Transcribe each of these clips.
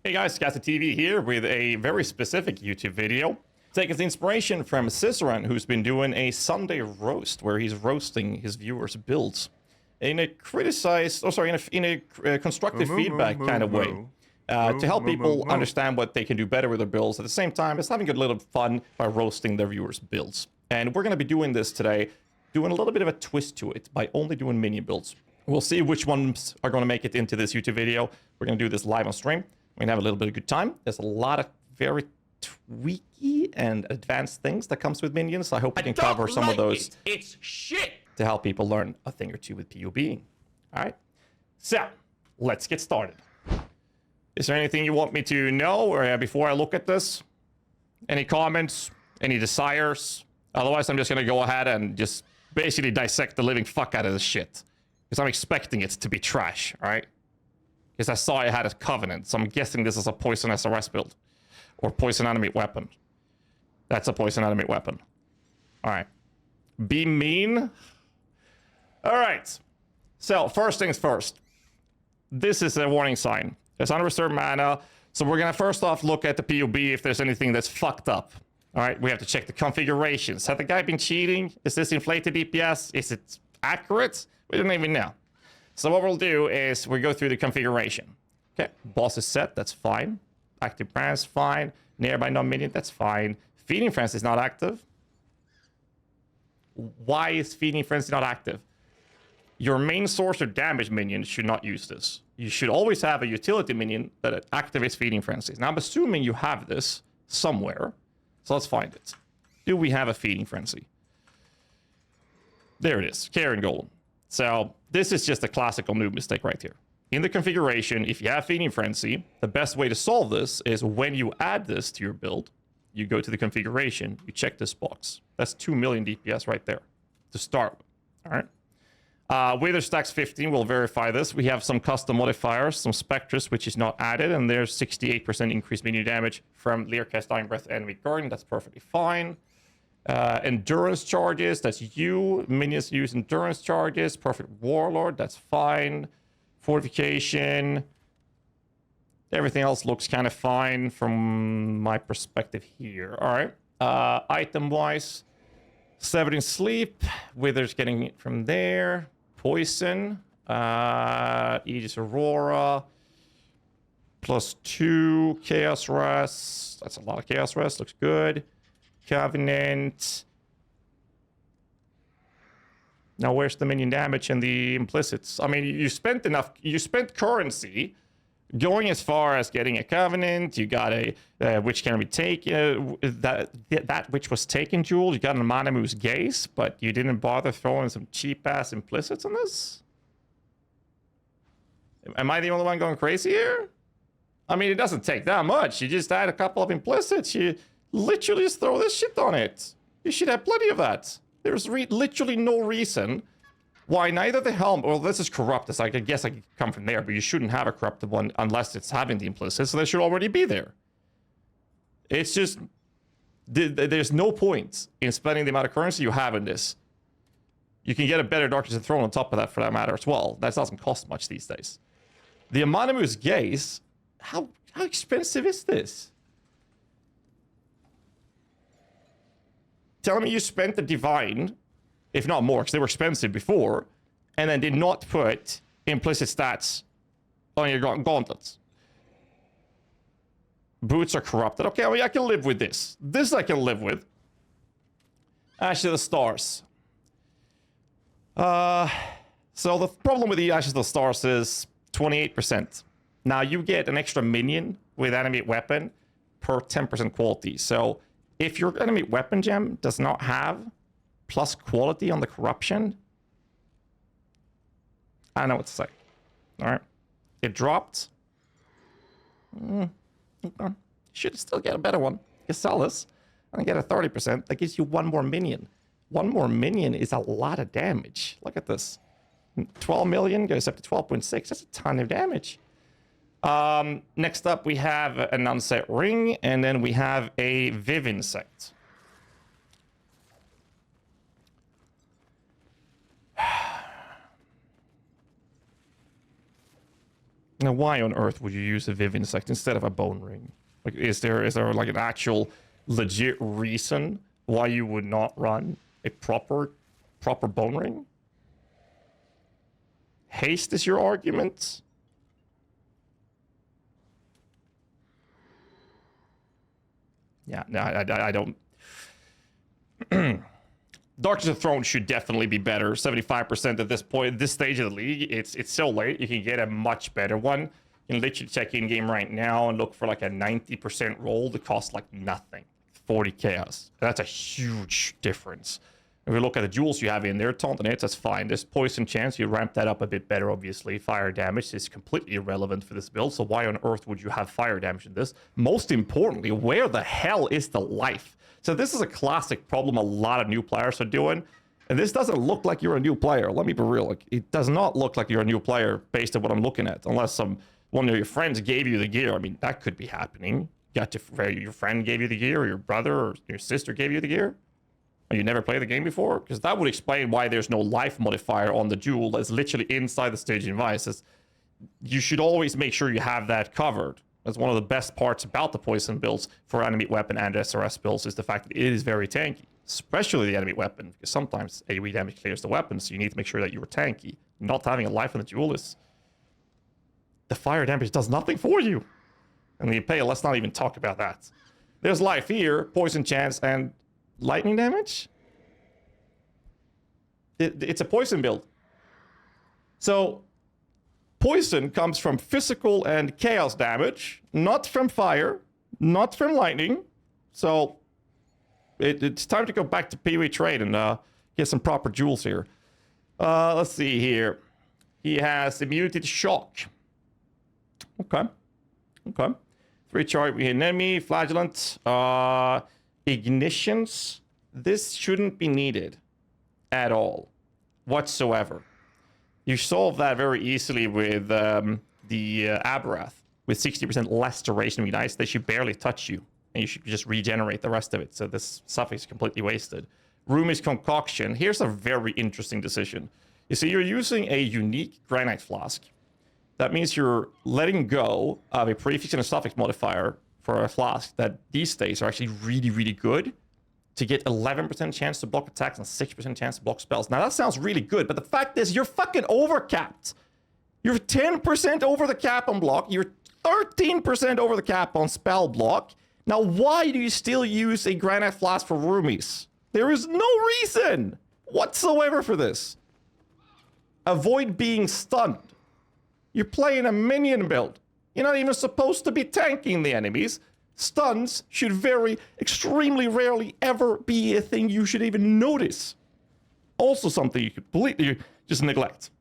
Hey guys, GHAZZY TV here with a very specific YouTube video. Taking its inspiration from Zizaran, who's been doing a Sunday roast where he's roasting his viewers' builds in a constructive feedback kind of way to help people understand what they can do better with their builds. At the same time, it's having a little fun by roasting their viewers' builds. And we're going to be doing this today, doing a little bit of a twist to it by only doing minion builds. We'll see which ones are going to make it into this YouTube video. We're going to do this live on stream. We're going to have a little bit of good time. There's a lot of very tweaky and advanced things that comes with minions. I hope we can cover some of those. It's shit! To help people learn a thing or two with PoBing. All right? So, let's get started. Is there anything you want me to know or before I look at this? Any comments? Any desires? Otherwise, I'm just going to go ahead and just basically dissect the living fuck out of this shit. Because I'm expecting it to be trash, all right? Because I saw I had a covenant, so I'm guessing this is a poison SRS build. Or poison animate weapon. That's a poison animate weapon. Alright. Be mean? Alright. So, first things first. This is a warning sign. It's unreserved mana, so we're gonna first off look at the PoB if there's anything that's fucked up. Alright, we have to check the configurations. Has the guy been cheating? Is this inflated DPS? Is it accurate? We don't even know. So what we'll do is we go through the configuration. Okay, boss is set, that's fine. Active brands, fine. Nearby non-minion, that's fine. Feeding Frenzy is not active. Why is Feeding Frenzy not active? Your main source of damage minion should not use this. You should always have a utility minion that activates Feeding Frenzy. Now I'm assuming you have this somewhere. So let's find it. Do we have a Feeding Frenzy? There it is, Karen Golem. So this is just a classical noob mistake right here. In the configuration, if you have Feeding Frenzy, the best way to solve this is when you add this to your build, you go to the configuration, you check this box. That's 2 million DPS right there to start with. All right. Wither stacks 15, we'll verify this. We have some custom modifiers, some Spectres, which is not added, and there's 68% increased minion damage from Leercast, Dying Breath, Enemy Garden. That's perfectly fine. Endurance charges, that's you. Minions use endurance charges. Perfect Warlord, that's fine. Fortification. Everything else looks kind of fine from my perspective here. All right. Item-wise, Severing Sleep. Wither's getting it from there. Poison. Aegis Aurora. +2. Chaos Rest. That's a lot of Chaos Rest. Looks good. Covenant. Now, where's the minion damage and the implicits? I mean, you spent enough. You spent currency going as far as getting a covenant. You got a which can be taken. That which was taken jewel. You got an Amanamu's Gaze, but you didn't bother throwing some cheap ass implicits on this. Am I the only one going crazy here? I mean, it doesn't take that much. You just add a couple of implicits. You literally just throw this shit on it. You should have plenty of that. There's literally no reason why neither the helm, well, this is corrupted, so I guess I could come from there, but you shouldn't have a corrupted one unless it's having the implicit, so they should already be there. It's just, there's no point in spending the amount of currency you have in this. You can get a better Darkness of Throne on top of that for that matter as well. That doesn't cost much these days. The Amanamu's Gaze, how expensive is this? Tell me you spent the Divine, if not more, because they were expensive before, and then did not put implicit stats on your gauntlets. Boots are corrupted. Okay, I mean, I can live with this. This I can live with. Ashes of the Stars. So the problem with the Ashes of the Stars is 28%. Now, you get an extra minion with animate weapon per 10% quality. So if your enemy weapon gem does not have plus quality on the corruption, I don't know what to say. All right. It dropped. Okay. Should still get a better one. You sell this and get a 30%. That gives you one more minion. One more minion is a lot of damage. Look at this. 12 million goes up to 12.6. That's a ton of damage. Next up, we have an unset ring, and then we have a Viv insect. Now, why on earth would you use a Vivinsect instead of a Bone Ring? Like, is there like an actual legit reason why you would not run a proper Bone Ring? Haste is your argument? Yeah, no, I don't. Darkness of Thrones should definitely be better. 75% at this point, this stage of the league. It's so late. You can get a much better one. You can literally check in game right now and look for like a 90% roll that costs like nothing. 40 chaos. That's a huge difference. If we look at the jewels you have in there, taunting hits, that's fine. There's poison chance. You ramp that up a bit better, obviously. Fire damage is completely irrelevant for this build. So why on earth would you have fire damage in this? Most importantly, where the hell is the life? So this is a classic problem a lot of new players are doing. And this doesn't look like you're a new player. Let me be real. Like, it does not look like you're a new player based on what I'm looking at. Unless one of your friends gave you the gear. I mean, that could be happening. Your friend gave you the gear, or your brother or your sister gave you the gear. Or you never played the game before? Because that would explain why there's no life modifier on the jewel that's literally inside the staging device. You should always make sure you have that covered. That's one of the best parts about the poison builds for enemy weapon and SRS builds, is the fact that it is very tanky, especially the enemy weapon, because sometimes AoE damage clears the weapon, so you need to make sure that you're tanky. Not having a life on the jewel is... The fire damage does nothing for you. And the Impale, let's not even talk about that. There's life here, poison chance, and lightning damage? It's a poison build. So... Poison comes from physical and chaos damage, not from fire, not from lightning. So it's time to go back to PoE trade and get some proper jewels here. Let's see here. He has immunity to shock. Okay. 3 charge with enemy, flagellant, ignitions. This shouldn't be needed at all, whatsoever. You solve that very easily with the Aberrath. With 60% less duration of Ignites, they should barely touch you. And you should just regenerate the rest of it. So this suffix is completely wasted. Rumi's Concoction. Here's a very interesting decision. You see, you're using a unique Granite Flask. That means you're letting go of a prefix and a suffix modifier for a flask that these days are actually really, really good to get 11% chance to block attacks and 6% chance to block spells. Now, that sounds really good, but the fact is you're fucking overcapped. You're 10% over the cap on block. You're 13% over the cap on spell block. Now, why do you still use a Granite Flask for Roomies? There is no reason whatsoever for this. Avoid being stunned. You're playing a minion build. You're not even supposed to be tanking the enemies. Stuns should very, extremely rarely ever be a thing you should even notice. Also something you completely just neglect.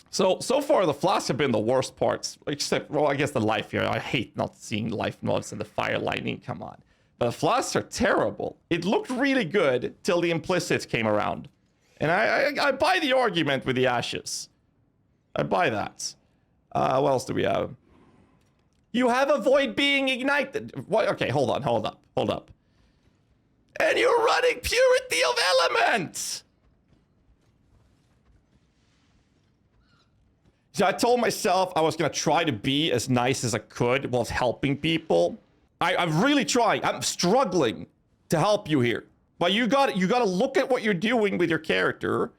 So far the flasks have been the worst parts, except, well, I guess the life here. I hate not seeing life mods and the fire lightning, come on. But the flasks are terrible. It looked really good till the implicits came around. And I buy the argument with the ashes. I buy that. What else do we have? You have avoid being ignited. What? Okay, hold up. And you're running Purity of Elements. So I told myself I was gonna try to be as nice as I could while helping people. I'm really trying. I'm struggling to help you here. But you gotta look at what you're doing with your character.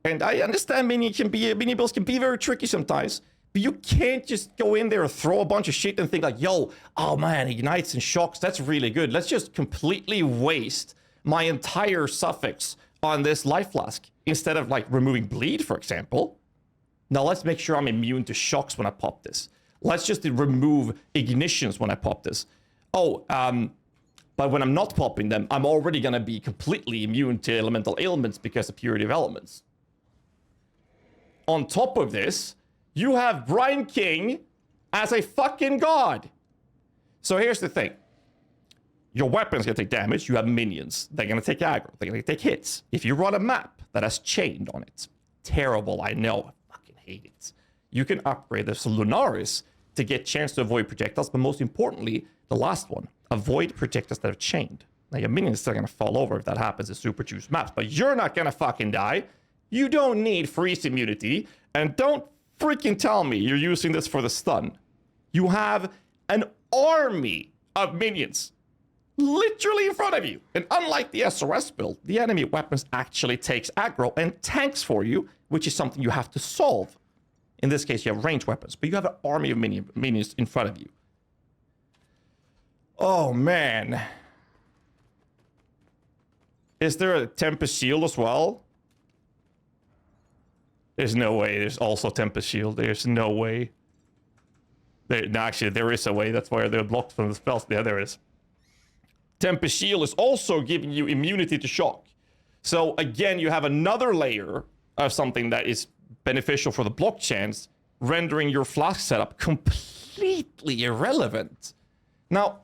And I understand mini builds can be very tricky sometimes. But you can't just go in there and throw a bunch of shit and think like, yo, oh man, ignites and shocks, that's really good. Let's just completely waste my entire suffix on this life flask instead of like removing bleed, for example. Now let's make sure I'm immune to shocks when I pop this. Let's just remove ignitions when I pop this. Oh, but when I'm not popping them, I'm already gonna be completely immune to elemental ailments because of purity of elements. On top of this, you have Brine King as a fucking god. So here's the thing. Your weapon's gonna take damage. You have minions. They're gonna take aggro. They're gonna take hits. If you run a map that has chained on it, terrible, I know. I fucking hate it. You can upgrade this to Lunaris to get chance to avoid projectiles, but most importantly, the last one, avoid projectiles that are chained. Now your minion's still gonna fall over if that happens in super juice maps, but you're not gonna fucking die. You don't need freeze immunity, and don't freaking tell me you're using this for the stun. You have an army of minions literally in front of you. And unlike the SOS build, the enemy weapons actually takes aggro and tanks for you, which is something you have to solve. In this case, you have ranged weapons, but you have an army of minions in front of you. Oh, man. Is there a Tempest Shield as well? There's no way. There's also Tempest Shield. There's no way. No, actually, there is a way. That's why they're blocked from the spells. Yeah, there is. Tempest Shield is also giving you immunity to shock. So, again, you have another layer of something that is beneficial for the block chance, rendering your flask setup completely irrelevant. Now,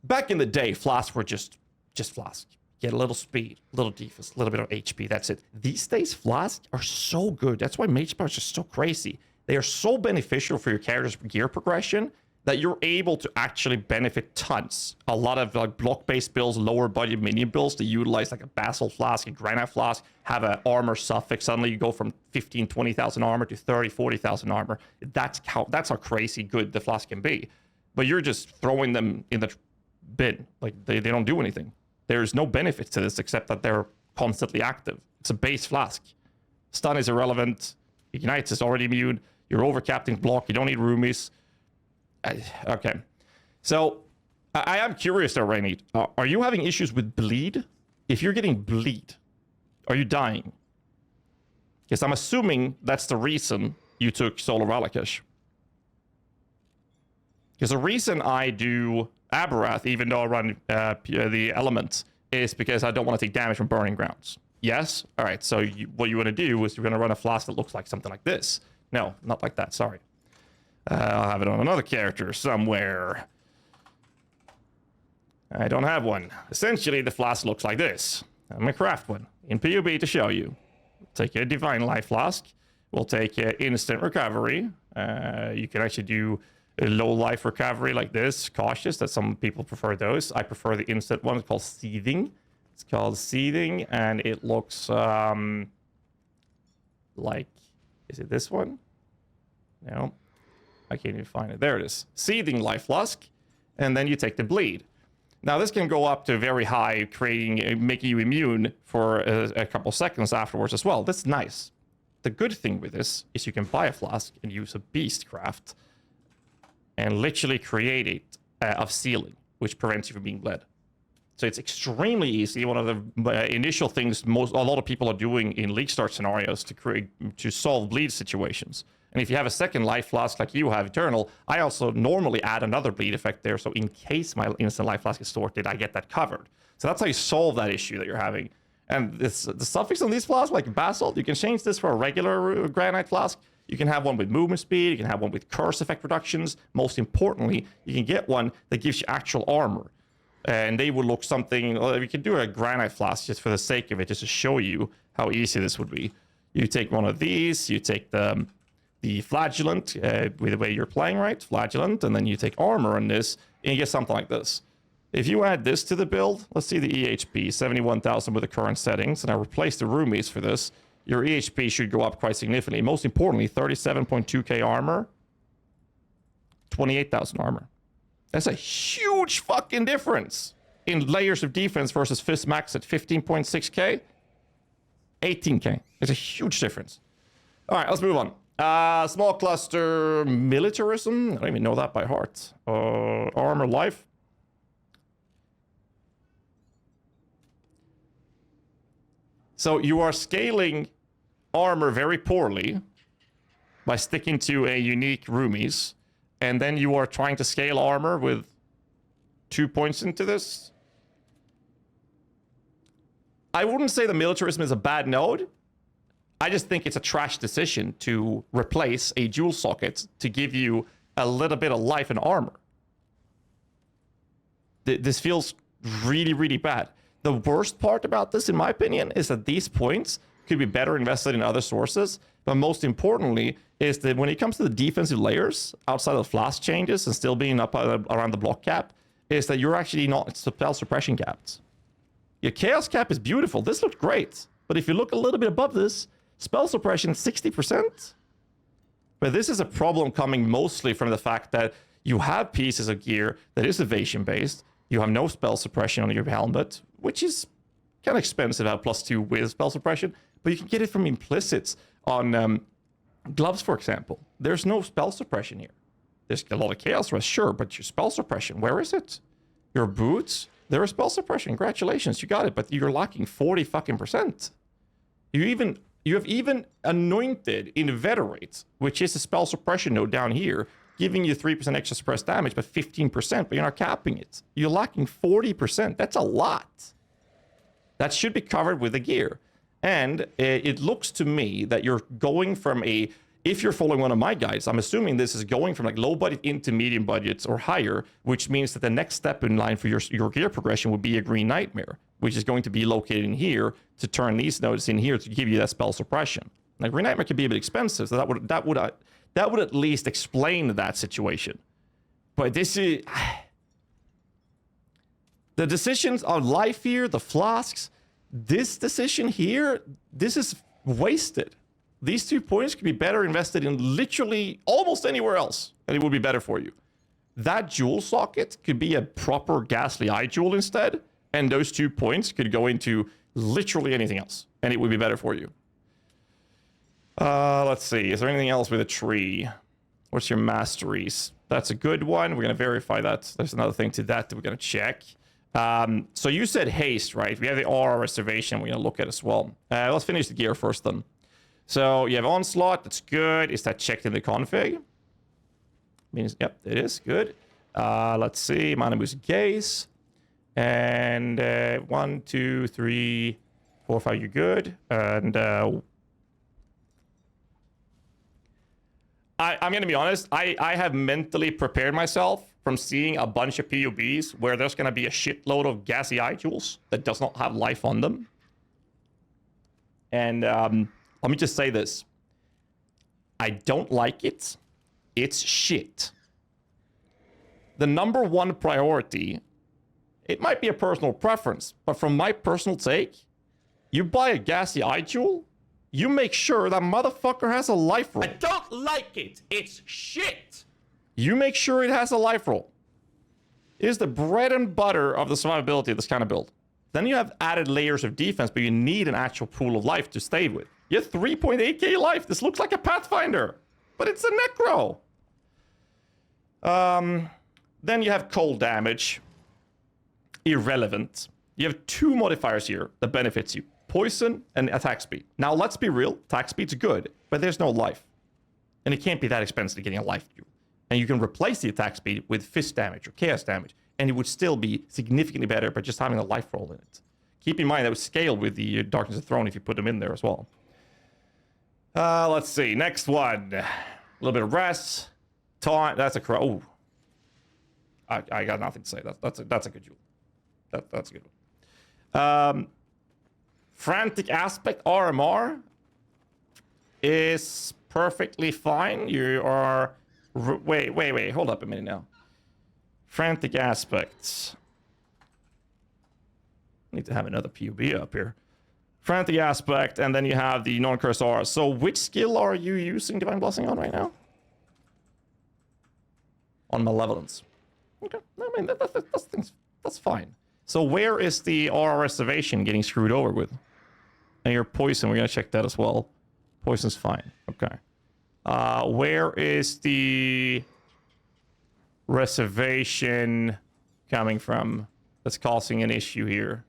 back in the day, flasks were just flask. Get a little speed, a little defense, a little bit of HP, that's it. These days, flasks are so good. That's why Meixsell is just so crazy. They are so beneficial for your character's gear progression that you're able to actually benefit tons. A lot of like block-based builds, lower budget minion builds that utilize like a basalt flask, a granite flask, have an armor suffix. Suddenly you go from 15, 20,000 armor to 30, 40,000 armor. That's how crazy good the flask can be. But you're just throwing them in the bin. Like they don't do anything. There's no benefit to this except that they're constantly active. It's a base flask. Stun is irrelevant. Ignites is already immune. You're overcapping block. You don't need roomies. Okay. So, I am curious though, Rainy. Are you having issues with bleed? If you're getting bleed, are you dying? Because I'm assuming that's the reason you took Solar Valakish. Because the reason I do Aberrath, even though I run the elements, is because I don't want to take damage from burning grounds. Yes? All right, so what you want to do is you're going to run a flask that looks like something like this. No, not like that, sorry. I'll have it on another character somewhere. I don't have one. Essentially, the flask looks like this. I'm going to craft one in PUB to show you. Take a Divine Life Flask. We'll take Instant Recovery. You can actually do a low life recovery like this, cautious, that some people prefer those. I prefer the instant one. It's called Seething. It's called Seething, and it looks like, is it this one? No, I can't even find it. There it is. Seething Life Flask, and then you take the bleed. Now this can go up to very high, making you immune for a couple seconds afterwards as well. That's nice. The good thing with this is you can buy a flask and use a Beastcraft and literally create it of sealing, which prevents you from being bled. So it's extremely easy. One of the initial things a lot of people are doing in League Start scenarios to solve bleed situations. And if you have a second life flask like you have, Eternal, I also normally add another bleed effect there. So in case my instant life flask is sorted, I get that covered. So that's how you solve that issue that you're having. And the suffix on these flasks, like Basalt, you can change this for a regular Granite flask. You can have one with movement speed. You can have one with curse effect reductions. Most importantly, you can get one that gives you actual armor. And they would look something... Well, we can do a Granite flask just for the sake of it, just to show you how easy this would be. You take one of these. You take the Flagellant, with the way you're playing, right? Flagellant. And then you take armor on this, and you get something like this. If you add this to the build, let's see the EHP, 71,000 with the current settings, and I replace the roomies for this, your EHP should go up quite significantly. Most importantly, 37.2k armor, 28,000 armor. That's a huge fucking difference in layers of defense versus Fist Max at 15.6k, 18k. It's a huge difference. All right, let's move on. Small cluster militarism. I don't even know that by heart. Armor life. So you are scaling armor very poorly by sticking to a unique roomies, and then you are trying to scale armor with 2 points into this. I wouldn't say the militarism is a bad node. I just think it's a trash decision to replace a dual socket to give you a little bit of life and armor. This feels really, really bad. The worst part about this, in my opinion, is that these points could be better invested in other sources. But most importantly, is that when it comes to the defensive layers, outside of flask changes and still being up around the block cap, is that you're actually not spell suppression capped. Your chaos cap is beautiful. This looks great. But if you look a little bit above this, spell suppression 60%. But this is a problem coming mostly from the fact that you have pieces of gear that is evasion based. You have no spell suppression on your helmet, which is kind of expensive at +2 with spell suppression, but you can get it from implicits on gloves, for example. There's no spell suppression here. There's a lot of chaos rest, sure, but your spell suppression, where is it? Your boots, there is spell suppression. Congratulations, you got it, but you're lacking 40 fucking %. You have even anointed inveterate, which is a spell suppression node down here, giving you 3% extra suppressed damage, but 15%, but you're not capping it. You're lacking 40%. That's a lot. That should be covered with the gear. And it looks to me that you're going from if you're following one of my guides, I'm assuming this is going from like low budget into medium budgets or higher, which means that the next step in line for your gear progression would be a Green Nightmare, which is going to be located in here to turn these nodes in here to give you that spell suppression. Now, Green Nightmare could be a bit expensive, so that would at least explain that situation. But this is the decisions on life here, the flasks. This decision here, this is wasted. These 2 points could be better invested in literally almost anywhere else, and it would be better for you. That jewel socket could be a proper ghastly eye jewel instead, and those 2 points could go into literally anything else, and it would be better for you. Let's see. Is there anything else with a tree? What's your masteries? That's a good one. We're going to verify that. There's another thing to that we're going to check. So you said haste, right? We have the aura reservation we're going to look at as well. Let's finish the gear first then. So you have onslaught. That's good. Is that checked in the config? Means, yep, it is. Good. Let's see. Mana boost gaze. And 1, 2, 3, 4, 5, you're good. And I'm going to be honest. I have mentally prepared myself from seeing a bunch of POBs where there's going to be a shitload of gassy eye jewels that does not have life on them. And let me just say this. I don't like it. It's shit. The number one priority, it might be a personal preference, but from my personal take, you buy a gassy eye jewel, you make sure that motherfucker has a life roll. I don't like it. It's shit. You make sure it has a life roll. It is the bread and butter of the survivability of this kind of build. Then you have added layers of defense, but you need an actual pool of life to stay with. You have 3.8k life. This looks like a Pathfinder, but it's a Necro. Then you have cold damage. Irrelevant. You have 2 modifiers here that benefits you. Poison and attack speed. Now, let's be real. Attack speed's good, but there's no life. And it can't be that expensive to getting a life jewel. And you can replace the attack speed with fist damage or chaos damage, and it would still be significantly better by just having a life roll in it. Keep in mind that would scale with the Darkness of the Throne if you put them in there as well. Let's see. Next one. A little bit of rest. Taunt. That's a crow. I got nothing to say. That's a good jewel. That's a good one. Frantic Aspect RMR is perfectly fine. You are... Wait. Hold up a minute now. Frantic Aspects. Need to have another PUB up here. Frantic Aspect, and then you have the non-curse aura. So which skill are you using Divine Blessing on right now? On Malevolence. Okay. I mean, that's fine. So where is the aura reservation getting screwed over with? And your poison, we're going to check that as well. Poison's fine. Okay. Where is the reservation coming from that's causing an issue here?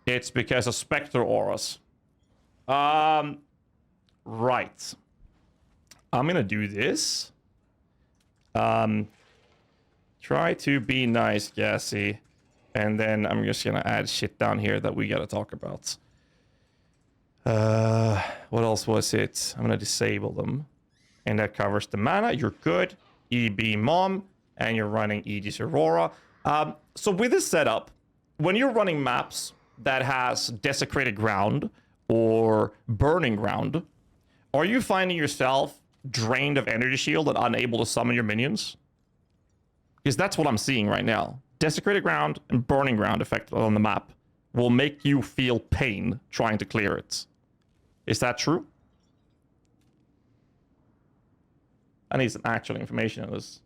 It's because of Spectre auras. Right. I'm going to do this. Try to be nice, Gassy. And then I'm just going to add shit down here that we got to talk about. What else was it? I'm going to disable them. And that covers the mana. You're good. EB Mom. And you're running Aegis Aurora. So with this setup, when you're running maps that has desecrated ground or burning ground, are you finding yourself drained of energy shield and unable to summon your minions? Because that's what I'm seeing right now. Desecrated ground and burning ground effect on the map will make you feel pain trying to clear it. Is that true? I need some actual information on this.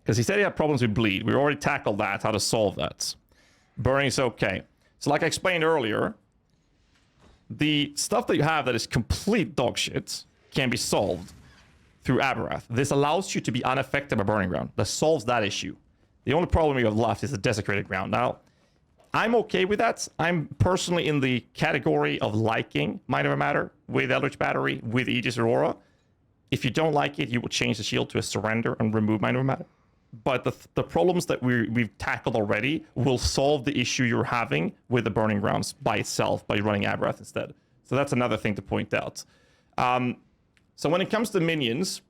Because he said he had problems with bleed. We already tackled that, how to solve that. Burning is okay. So like I explained earlier, the stuff that you have that is complete dog shit can be solved through Aberrath. This allows you to be unaffected by Burning Ground. That solves that issue. The only problem you have left is the Desecrated Ground. Now, I'm okay with that. I'm personally in the category of liking Mind Over Matter with Eldritch Battery, with Aegis Aurora. If you don't like it, you will change the shield to a Surrender and remove Mind Over Matter. But the problems that we've tackled already will solve the issue you're having with the Burning Grounds by itself, by running Aberrath instead. So that's another thing to point out. So when it comes to minions,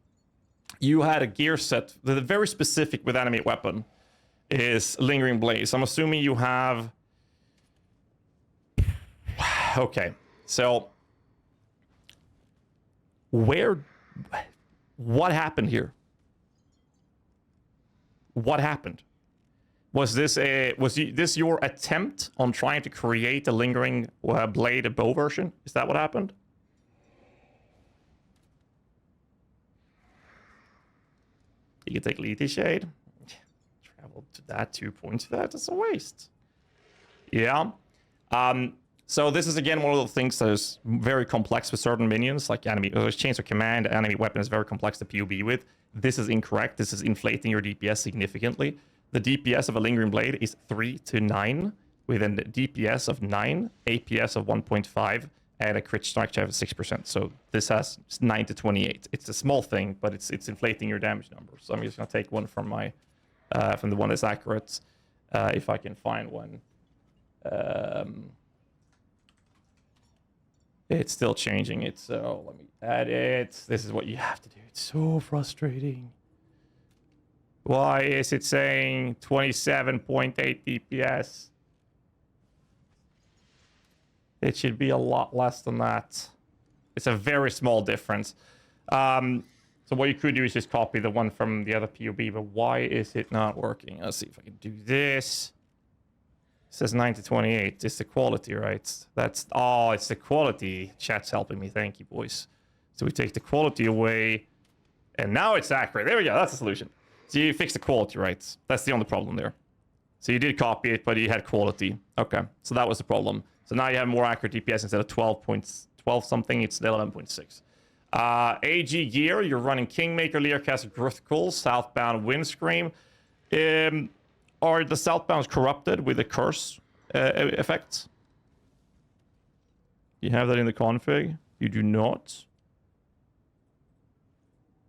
you had a gear set that is very specific with Animate Weapon is Lingering Blaze. I'm assuming you have... Okay, so... What happened here? What happened? Was this your attempt on trying to create a Lingering Blade bow version? Is that what happened? You can take Lethe Shade. Travel to that, 2 points for that. That's a waste. Yeah. So this is again one of the things that is very complex with certain minions, like enemy. There's Chains of Command. Enemy weapon is very complex to PoB with. This is incorrect. This is inflating your DPS significantly. The DPS of a Lingering Blade is 3 to 9, with a DPS of 9, APS of 1.5, and a crit strike chance of 6%. So this has 9 to 28. It's a small thing, but it's inflating your damage numbers. So I'm just gonna take one from my from the one that's accurate, if I can find one. It's still changing it, so let me add it. This is what you have to do. It's so frustrating. Why is it saying 27.8 DPS? It should be a lot less than that. It's a very small difference. So what you could do is just copy the one from the other PoB, but why is it not working? Let's see if I can do this. It says 9 to 28. It's the quality, right? That's... Oh, it's the quality. Chat's helping me. Thank you, boys. So we take the quality away, and now it's accurate. There we go. That's the solution. So you fix the quality, right? That's the only problem there. So you did copy it, but you had quality. Okay, so that was the problem. So now you have more accurate DPS instead of 12 something. It's 11.6. AG gear, you're running Kingmaker, Learcast, Gruthkul, Southbound, Windscream. Are the Southbounds corrupted with the curse effects? You have that in the config? You do not.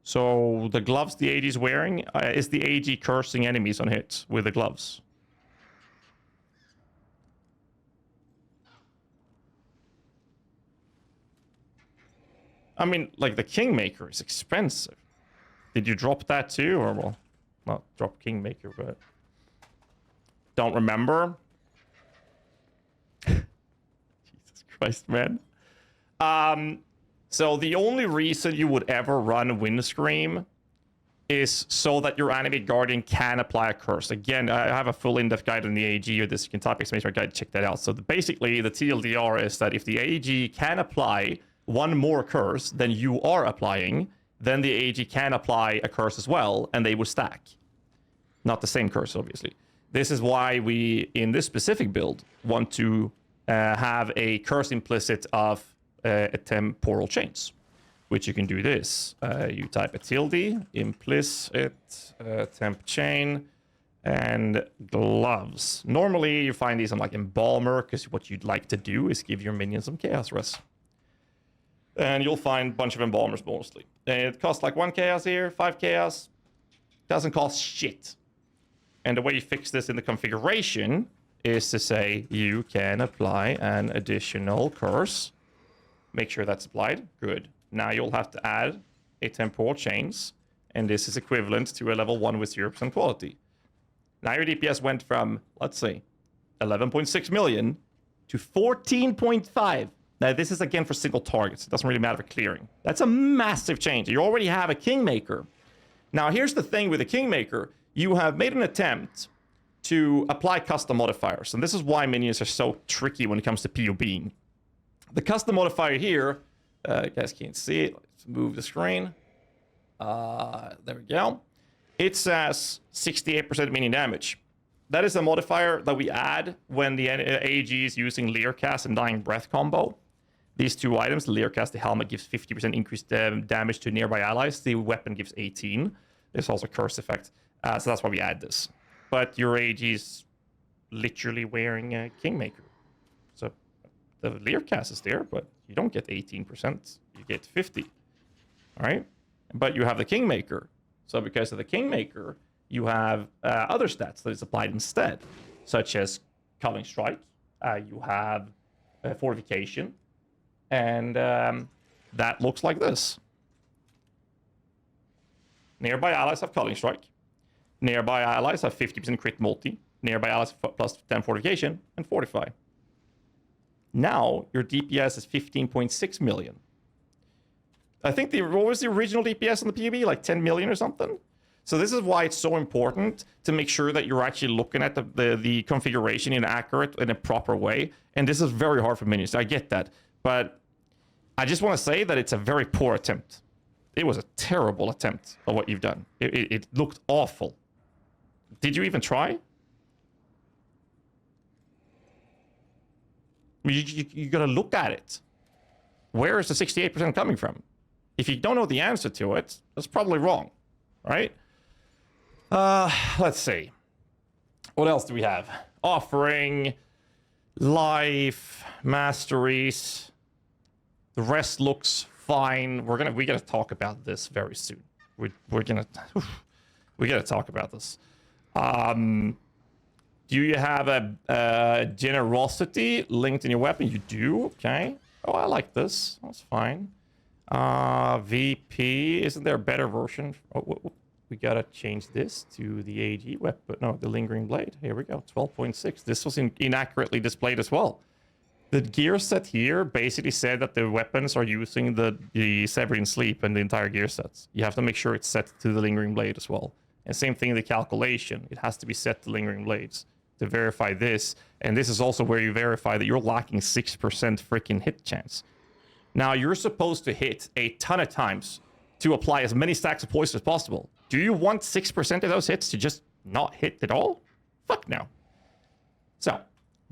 So the gloves the AG is wearing, is the AG cursing enemies on hit with the gloves? I mean, like, the Kingmaker is expensive. Did you drop that too? Or, well, not drop Kingmaker, but... Don't remember? Jesus Christ, man. So the only reason you would ever run Windscream is so that your Animate Guardian can apply a curse. Again, I have a full in-depth guide on the AG, or this you can type exclamation guide to check that out. So basically, the TLDR is that if the AG can apply one more curse than you are applying, then the AG can apply a curse as well, and they will stack. Not the same curse, obviously. This is why we, in this specific build, want to have a curse implicit of temporal chains, which you can do this. You type a tilde, implicit, temp chain, and gloves. Normally, you find these on like Embalmer, because what you'd like to do is give your minions some chaos res. And you'll find a bunch of Embalmers mostly. It costs like 1 chaos here, 5 chaos. Doesn't cost shit. And the way you fix this in the configuration is to say you can apply an additional curse. Make sure that's applied. Good. Now you'll have to add a temporal chains, and this is equivalent to a level 1 with 0% quality. Now your DPS went from, let's see, 11.6 million to 14.5. Now this is again for single targets. It doesn't really matter for clearing. That's a massive change. You already have a Kingmaker. Now here's the thing with the Kingmaker. You have made an attempt to apply custom modifiers, and this is why minions are so tricky when it comes to PoBing. The custom modifier here, you guys can't see it. Let's move the screen. There we go. It says 68% minion damage. That is a modifier that we add when the AG is using Leercast and Dying Breath combo. These two items, the Leercast, the helmet gives 50% increased damage to nearby allies. The weapon gives 18. There's also curse effect. So that's why we add this. But your AG is literally wearing a Kingmaker. So the Leercast is there, but you don't get 18%. You get 50. All right? But you have the Kingmaker. So because of the Kingmaker, you have other stats that is applied instead, such as Culling Strike. You have Fortification. And that looks like this. Nearby allies have Culling Strike. Nearby allies have 50% crit multi. Nearby allies have plus 10 fortification and fortify. Now your DPS is 15.6 million. I think what was the original DPS on the PvP? Like 10 million or something? So this is why it's so important to make sure that you're actually looking at the configuration in a proper way. And this is very hard for minions. I get that. But I just want to say that it's a very poor attempt. It was a terrible attempt of what you've done. It looked awful. Did you even try? You got to look at it. Where is the 68% coming from? If you don't know the answer to it, that's probably wrong, right? Let's see. What else do we have? Offering, life, masteries. The rest looks fine. We gotta talk about this very soon. We gotta talk about this. Do you have a generosity linked in your weapon? You do. Okay. Oh, I like this. That's fine. VP. Isn't there a better version? Oh, we gotta change this to the AG weapon. No, the lingering blade. Here we go. 12.6. This was inaccurately displayed as well. The gear set here basically said that the weapons are using the Severing Sleep and the entire gear sets. You have to make sure it's set to the Lingering Blade as well. And same thing in the calculation. It has to be set to Lingering Blades to verify this. And this is also where you verify that you're lacking 6% freaking hit chance. Now, you're supposed to hit a ton of times to apply as many stacks of poison as possible. Do you want 6% of those hits to just not hit at all? Fuck no. So,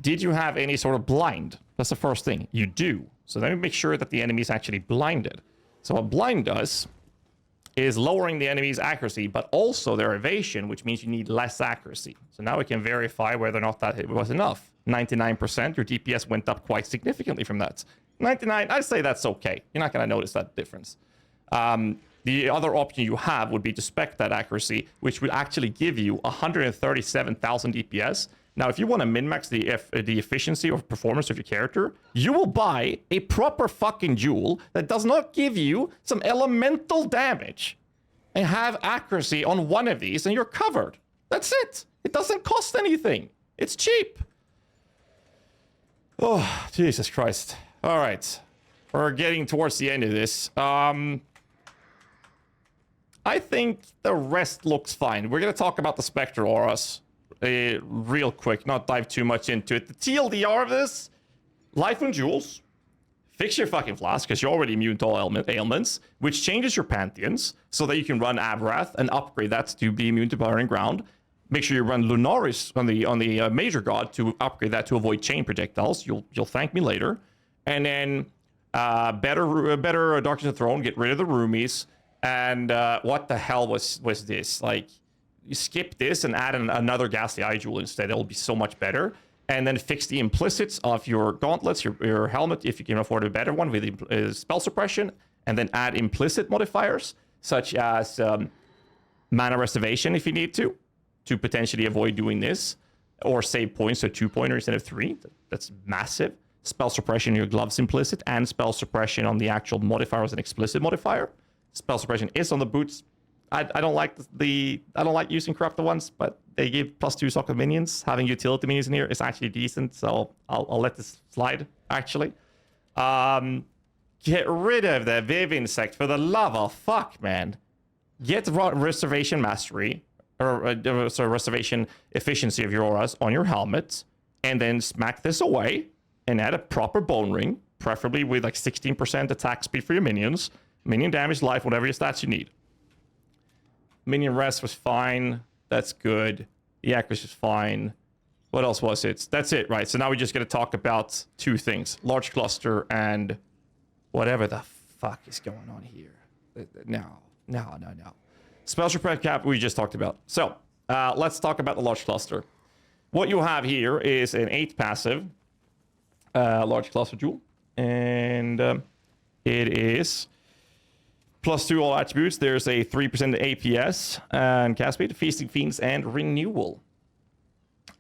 did you have any sort of blind? That's the first thing. You do. So let me make sure that the enemy is actually blinded. So what blind does is lowering the enemy's accuracy, but also their evasion, which means you need less accuracy. So now we can verify whether or not that hit was enough. 99%, your DPS went up quite significantly from that. 99, I'd say that's okay. You're not going to notice that difference. The other option you have would be to spec that accuracy, which would actually give you 137,000 DPS. Now, if you want to min-max the efficiency or performance of your character, you will buy a proper fucking jewel that does not give you some elemental damage and have accuracy on one of these, and you're covered. That's it. It doesn't cost anything. It's cheap. Oh, Jesus Christ. All right. We're getting towards the end of this. I think the rest looks fine. We're going to talk about the Spectre auras real quick, not dive too much into it. The TLDR of this, life and jewels, fix your fucking flask because you're already immune to all ailments, which changes your pantheons so that you can run Abrath and upgrade that to be immune to burning ground. Make sure you run Lunaris on the major god to upgrade that to avoid chain projectiles. You'll thank me later. And then better Darkness of the Throne, get rid of the roomies. And what the hell was this? Like, you skip this and add another Ghastly Eye Jewel instead. It'll be so much better. And then fix the implicits of your gauntlets, your helmet, if you can afford a better one, with spell suppression. And then add implicit modifiers, such as mana reservation if you need to potentially avoid doing this. Or save points, so 2-pointer instead of 3. That's massive. Spell suppression in your gloves implicit, and spell suppression on the actual modifier as an explicit modifier. Spell suppression is on the boots. I don't like I don't like using corrupted ones, but they give +2 socket minions. Having utility minions in here is actually decent, so I'll let this slide. Actually, get rid of the Viv Insect for the love of fuck, man. Get reservation mastery or reservation efficiency of your auras on your helmet, and then smack this away and add a proper bone ring. preferably with like 16% attack speed for your minions. Minion damage, life, whatever your stats you need. Minion rest was fine. That's good. The accuracy is fine. What else was it? That's it, right? So now we're just going to talk about two things. Large cluster and whatever the fuck is going on here. No. Spell suppress cap we just talked about. So let's talk about the large cluster. What you have here is an 8 passive large cluster jewel. And it is +2 all attributes. There's a 3% APS and cast speed, feasting fiends, and renewal.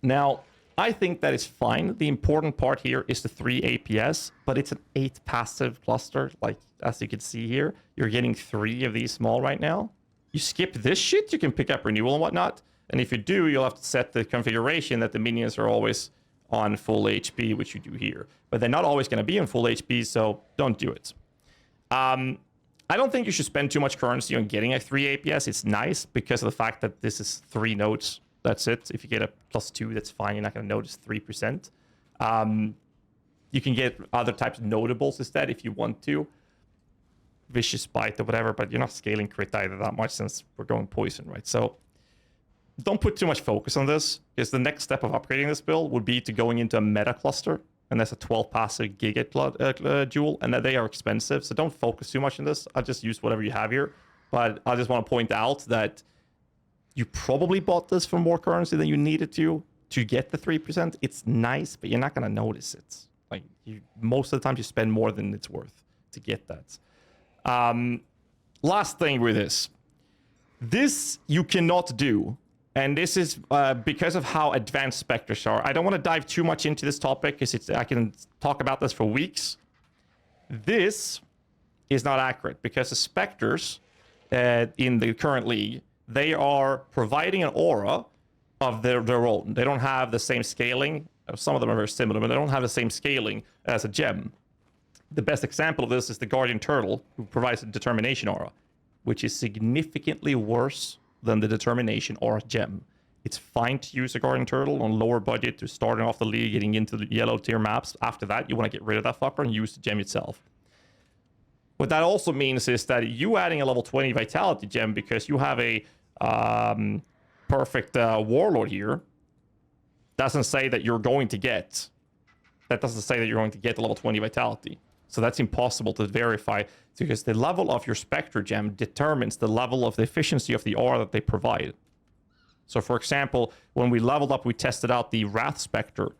Now, I think that is fine. The important part here is the 3 APS, but it's an 8 passive cluster. Like, as you can see here, you're getting 3 of these small right now. You skip this shit, you can pick up renewal and whatnot. And if you do, you'll have to set the configuration that the minions are always on full HP, which you do here. But they're not always going to be on full HP, so don't do it. I don't think you should spend too much currency on getting a 3 APS. It's nice because of the fact that this is 3 nodes. That's it. If you get a +2, that's fine. You're not going to notice 3%. You can get other types of notables instead if you want to. Vicious Bite or whatever, but you're not scaling crit either that much since we're going poison, right? So don't put too much focus on this, because the next step of upgrading this build would be to going into a meta cluster, and that's a 12 passive Giga jewel, and they are expensive, so don't focus too much on this. I'll just use whatever you have here, but I just want to point out that you probably bought this for more currency than you needed to get the 3%. It's nice, but you're not going to notice it. Like, most of the time you spend more than it's worth to get that. Last thing with this you cannot do, and this is because of how advanced specters are. I don't want to dive too much into this topic because I can talk about this for weeks. This is not accurate because the specters in the current league, they are providing an aura of their own. They don't have the same scaling. Some of them are very similar, but they don't have the same scaling as a gem. The best example of this is the Guardian Turtle, who provides a Determination aura, which is significantly worse than the Determination aura gem. It's fine to use a Guardian Turtle on lower budget to starting off the league, getting into the yellow tier maps. After that, you want to get rid of that fucker and use the gem itself. What that also means is that you adding a level 20 Vitality gem because you have a perfect Warlord here doesn't say that you're going to get. That doesn't say that you're going to get the level 20 Vitality. So that's impossible to verify because the level of your Spectre gem determines the level of the efficiency of the aura that they provide. So for example, when we leveled up, we tested out the Wrath Spectre.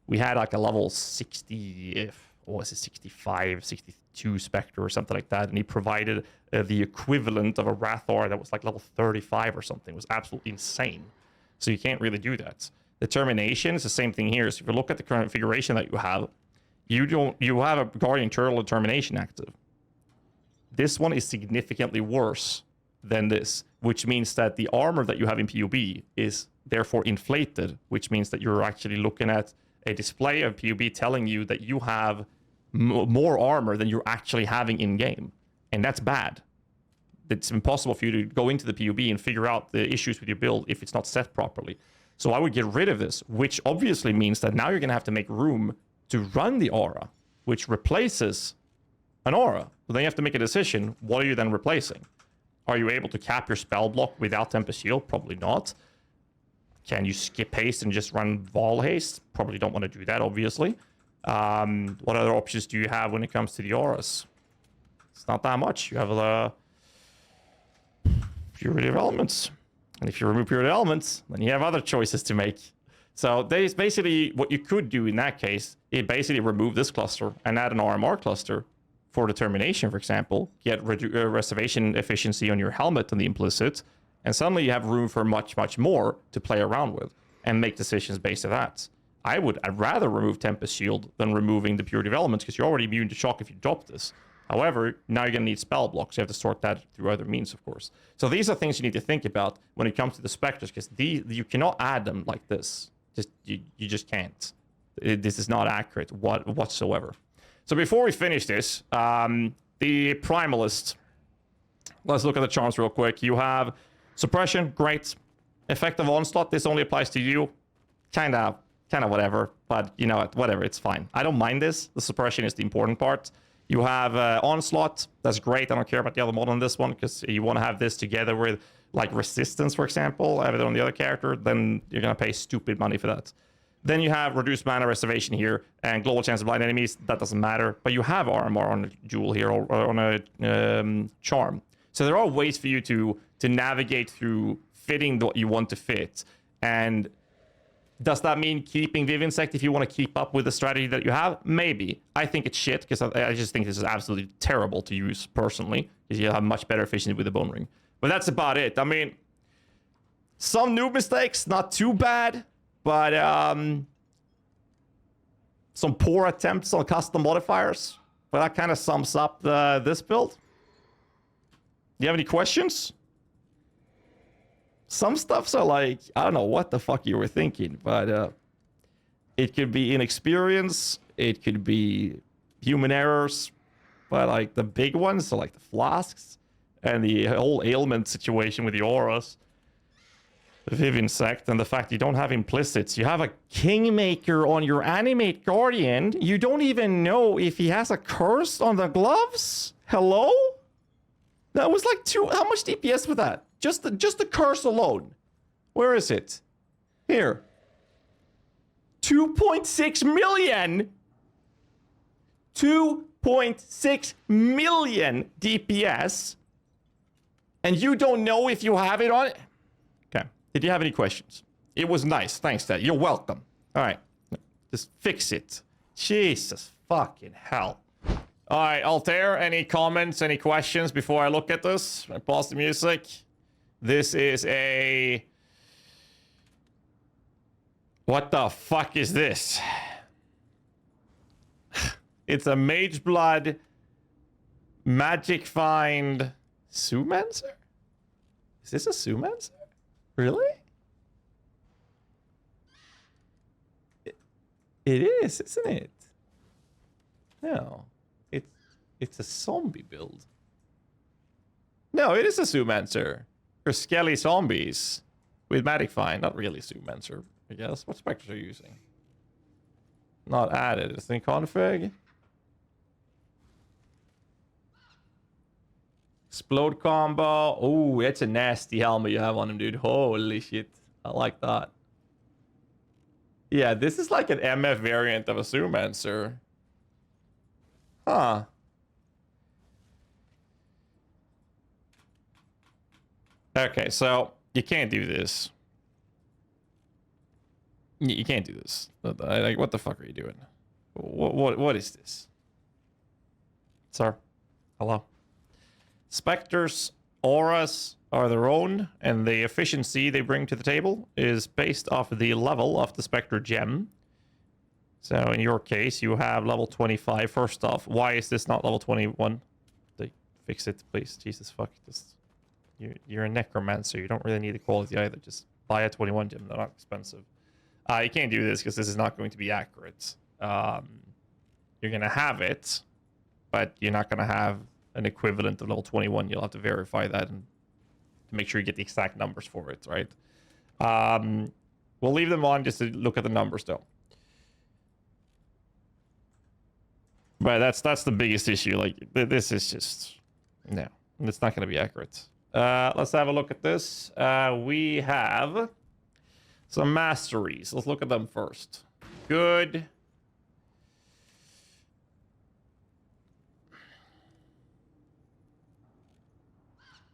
We had like a level 60, what was it, 65, 62 Spectre or something like that. And he provided the equivalent of a Wrath aura that was like level 35 or something. It was absolutely insane. So you can't really do that. Determination is the same thing here. So if you look at the current configuration that you have a Guardian Turtle Determination active. This one is significantly worse than this, which means that the armor that you have in PUB is therefore inflated, which means that you're actually looking at a display of PUB telling you that you have more armor than you're actually having in game. And that's bad. It's impossible for you to go into the PUB and figure out the issues with your build if it's not set properly. So I would get rid of this, which obviously means that now you're going to have to make room to run the aura, which replaces an aura. So then you have to make a decision. What are you then replacing? Are you able to cap your spell block without Tempest Shield? Probably not. Can you skip haste and just run Vol haste? Probably don't want to do that, obviously. What other options do you have when it comes to the auras? It's not that much. You have the Purity of Elements. And if you remove Purity of Elements, then you have other choices to make. So there's basically what you could do in that case, is basically remove this cluster and add an RMR cluster for Determination, for example, get reservation efficiency on your helmet and the implicit, and suddenly you have room for much, much more to play around with and make decisions based on that. I'd rather remove Tempest Shield than removing the Purity of Elements because you're already immune to shock if you drop this. However, now you're going to need spell blocks. You have to sort that through other means, of course. So these are things you need to think about when it comes to the Spectres, because you cannot add them like this. You just can't. This is not accurate whatsoever. So before we finish this, the Primalist. Let's look at the charms real quick. You have Suppression, great. Effective Onslaught, this only applies to you. Kind of kind of whatever. But you know what? Whatever, it's fine. I don't mind this. The suppression is the important part. You have Onslaught. That's great. I don't care about the other mod on this one because you want to have this together with like Resistance, for example. Have it on the other character, then you're going to pay stupid money for that. Then you have Reduced Mana Reservation here and Global Chance of Blind Enemies. That doesn't matter. But you have RMR on a Jewel here or on a Charm. So there are ways for you to navigate through fitting what you want to fit. And does that mean keeping Viv Insect if you want to keep up with the strategy that you have? Maybe. I think it's shit because I just think this is absolutely terrible to use personally because you have much better efficiency with the Bone Ring. But that's about it. I mean, some noob mistakes, not too bad, but some poor attempts on custom modifiers. But that kind of sums up this build. Do you have any questions? Some stuff's are like, I don't know what the fuck you were thinking, but it could be inexperience, it could be human errors, but like the big ones are like the flasks and the whole ailment situation with the auras, the Viv Insect, and the fact you don't have implicits. You have a Kingmaker on your Animate Guardian. You don't even know if he has a curse on the gloves? Hello? That was like how much DPS with that? Just the curse alone. Where is it? Here. 2.6 million. 2.6 million DPS. And you don't know if you have it on it? Okay. Did you have any questions? It was nice. Thanks, Dad. You're welcome. All right. Just fix it. Jesus fucking hell. All right, Altair, any comments, any questions before I look at this? I pause the music. This is a... What the fuck is this? It's a Mage Blood Magic Find Sumancer? Is this a Sumancer? Really? It is, isn't it? No. It's a zombie build. No, it is a Sumancer. For skelly zombies with Magic Find. Not really Sumancer, I guess. What specters are you using? Not added. It's in config. Explode combo. Oh, it's a nasty helmet you have on him, dude. Holy shit. I like that. Yeah, this is like an MF variant of a Sumancer. Huh. Okay, so you can't do this. You can't do this. Like, what the fuck are you doing? What is this? Sir? Hello? Specters, auras are their own, and the efficiency they bring to the table is based off of the level of the Spectre gem. So in your case, you have level 25. First off, why is this not level 21? They fix it, please. Jesus fuck. Just... You're a necromancer. You don't really need the quality either. Just buy a 21 gem. They're not expensive. You can't do this because this is not going to be accurate. You're going to have it, but you're not going to have an equivalent of level 21. You'll have to verify that and to make sure you get the exact numbers for it, right? We'll leave them on just to look at the numbers, though. But that's the biggest issue. Like, this is just... No, it's not going to be accurate. Let's have a look at this. We have some masteries. Let's look at them first. Good.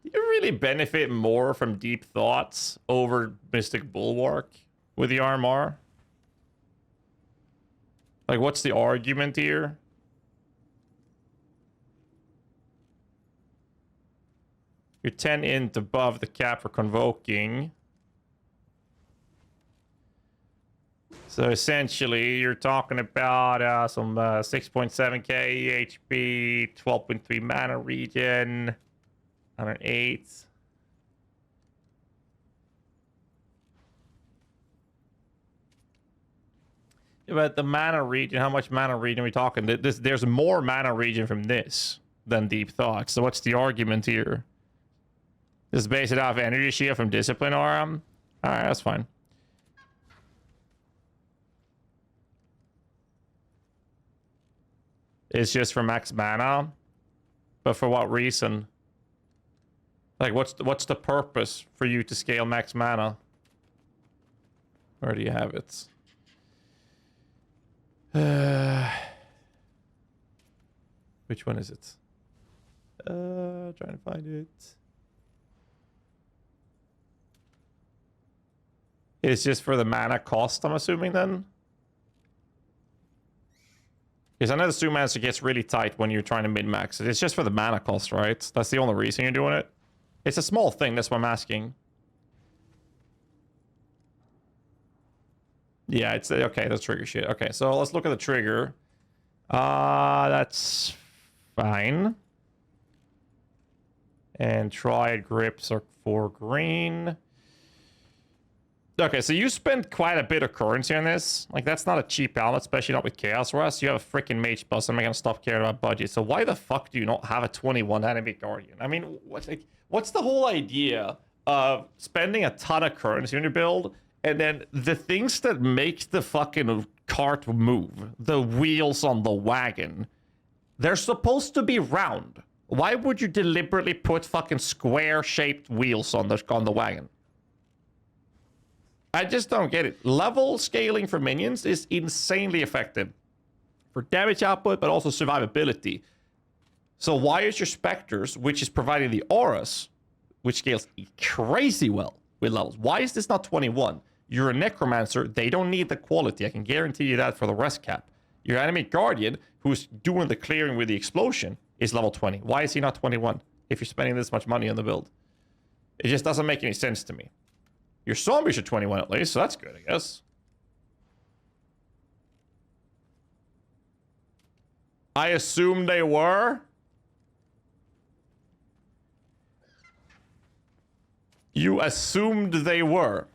Do you really benefit more from Deep Thoughts over Mystic Bulwark with the RMR? Like, what's the argument here? You're 10 int above the cap for convoking. So essentially, you're talking about some 6.7k HP, 12.3 mana regen, 108. But the mana regen, how much mana regen are we talking? There's more mana regen from this than Deep Thoughts. So what's the argument here? Just base it off energy shield from Discipline Aura? Alright, that's fine. is just for max mana. But for what reason? Like, what's the purpose for you to scale max mana? Where do you have it? Which one is it? Trying to find it. It's just for the mana cost, I'm assuming, then? Because I know the Zoomancer gets really tight when you're trying to min-max it. It's just for the mana cost, right? That's the only reason you're doing it. It's a small thing, that's what I'm asking. Yeah, it's... Okay, that's trigger shit. Okay, so let's look at the trigger. That's fine. And Triad grips are 4 green. Okay, so you spend quite a bit of currency on this. Like, that's not a cheap helmet, especially not with Chaos Rust. You have a freaking Mage Bus. I'm not gonna stop caring about budget. So why the fuck do you not have a 21 Enemy Guardian? I mean, what's the whole idea of spending a ton of currency on your build, and then the things that make the fucking cart move, the wheels on the wagon, they're supposed to be round. Why would you deliberately put fucking square-shaped wheels on the wagon? I just don't get it. Level scaling for minions is insanely effective for damage output, but also survivability. So why is your Spectres, which is providing the auras, which scales crazy well with levels, why is this not 21? You're a Necromancer. They don't need the quality. I can guarantee you that for the rest cap. Your Enemy Guardian, who's doing the clearing with the explosion, is level 20. Why is he not 21 if you're spending this much money on the build? It just doesn't make any sense to me. Your zombies are 21 at least, so that's good, I guess. I assumed they were. You assumed they were.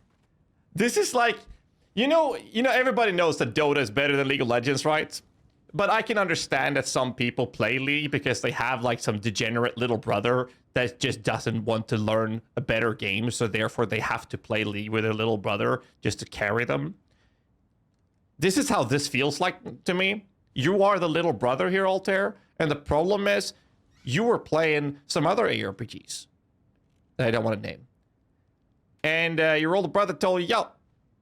This is like, you know, everybody knows that Dota is better than League of Legends, right? But I can understand that some people play League because they have like some degenerate little brother that just doesn't want to learn a better game, so therefore they have to play League with their little brother just to carry them. This is how this feels like to me. You are the little brother here, Altair, and the problem is you were playing some other ARPGs that I don't want to name. And your older brother told you, yo,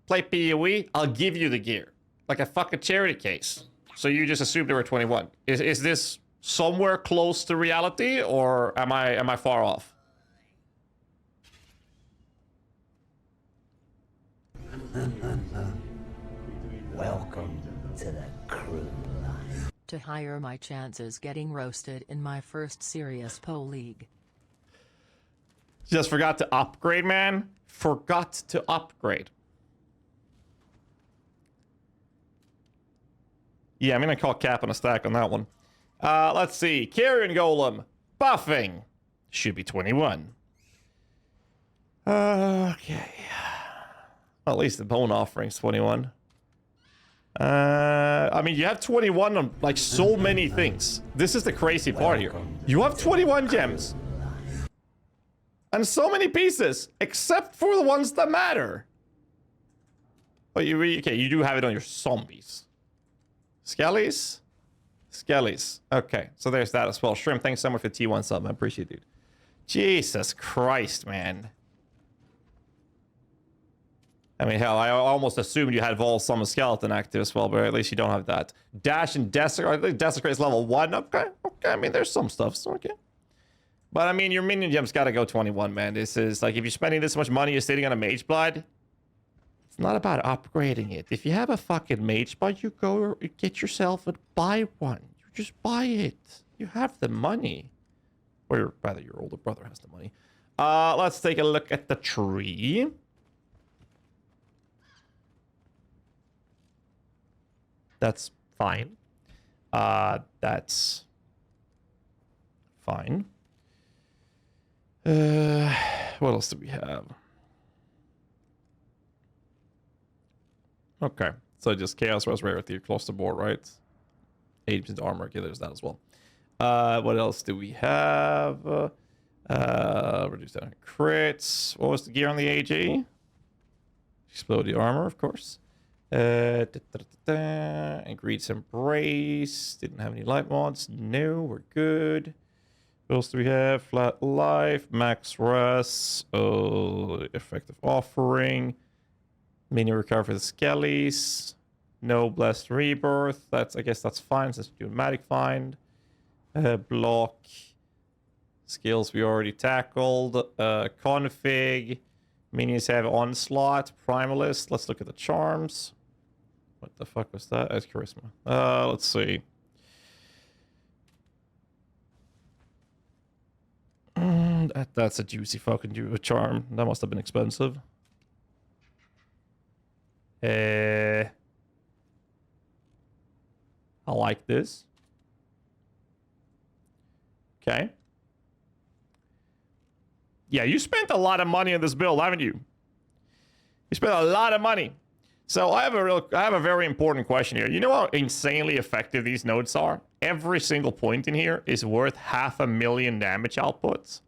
play PoE, I'll give you the gear. Like a fucking charity case. So you just assumed they were 21. Is this somewhere close to reality, or am I far off? Welcome to the crew line. To higher my chances getting roasted in my first serious PoE league. Just forgot to upgrade, man. Forgot to upgrade. Yeah, I'm gonna call cap on a stack on that one. Let's see. Carrion Golem. Buffing. Should be 21. Okay. Well, at least the bone offering's 21. I mean, you have 21 on, like, so many things. This is the crazy part here. You have 21 gems. And so many pieces, except for the ones that matter. Oh, okay, you do have it on your zombies. Skellies? Skellies. Okay, so there's that as well. Shrimp, thanks so much for T1 sub. I appreciate it, dude. Jesus Christ, man. I mean, hell, I almost assumed you had Vol Summon Skeleton active as well, but at least you don't have that. Dash and Desecrate. I think Desecrate is level 1. Okay, okay. I mean, there's some stuff. So okay. But I mean, your minion gem's gotta go 21, man. This is like, if you're spending this much money, you're sitting on a Mage Blood. It's not about upgrading it. If you have a fucking Mage Blood, you go get yourself and buy one. You just buy it. You have the money. Or rather, your older brother has the money. Let's take a look at the tree. That's fine. That's fine. What else do we have? Okay, so just Chaos Rust Rarity across the board, right? 80% armor, okay, there's that as well. What else do we have? Reduce down crits. What was the gear on the AG? Explode the armor, of course. Agreed's Embrace. Didn't have any light mods. No, we're good. What else do we have? Flat Life, Max Res, Effective Offering, Minion Recover for the Skellies, no Blessed Rebirth. I guess that's fine since we do Magic Find. Block. Skills we already tackled. Config. Minions have Onslaught, Primalist. Let's look at the charms. What the fuck was that? That's Charisma. Let's see. That's a juicy fucking charm. That must have been expensive. I like this. Okay. Yeah, you spent a lot of money on this build, haven't you? You spent a lot of money. So I have a very important question here. You know how insanely effective these nodes are? Every single point in here is worth 500,000 damage outputs.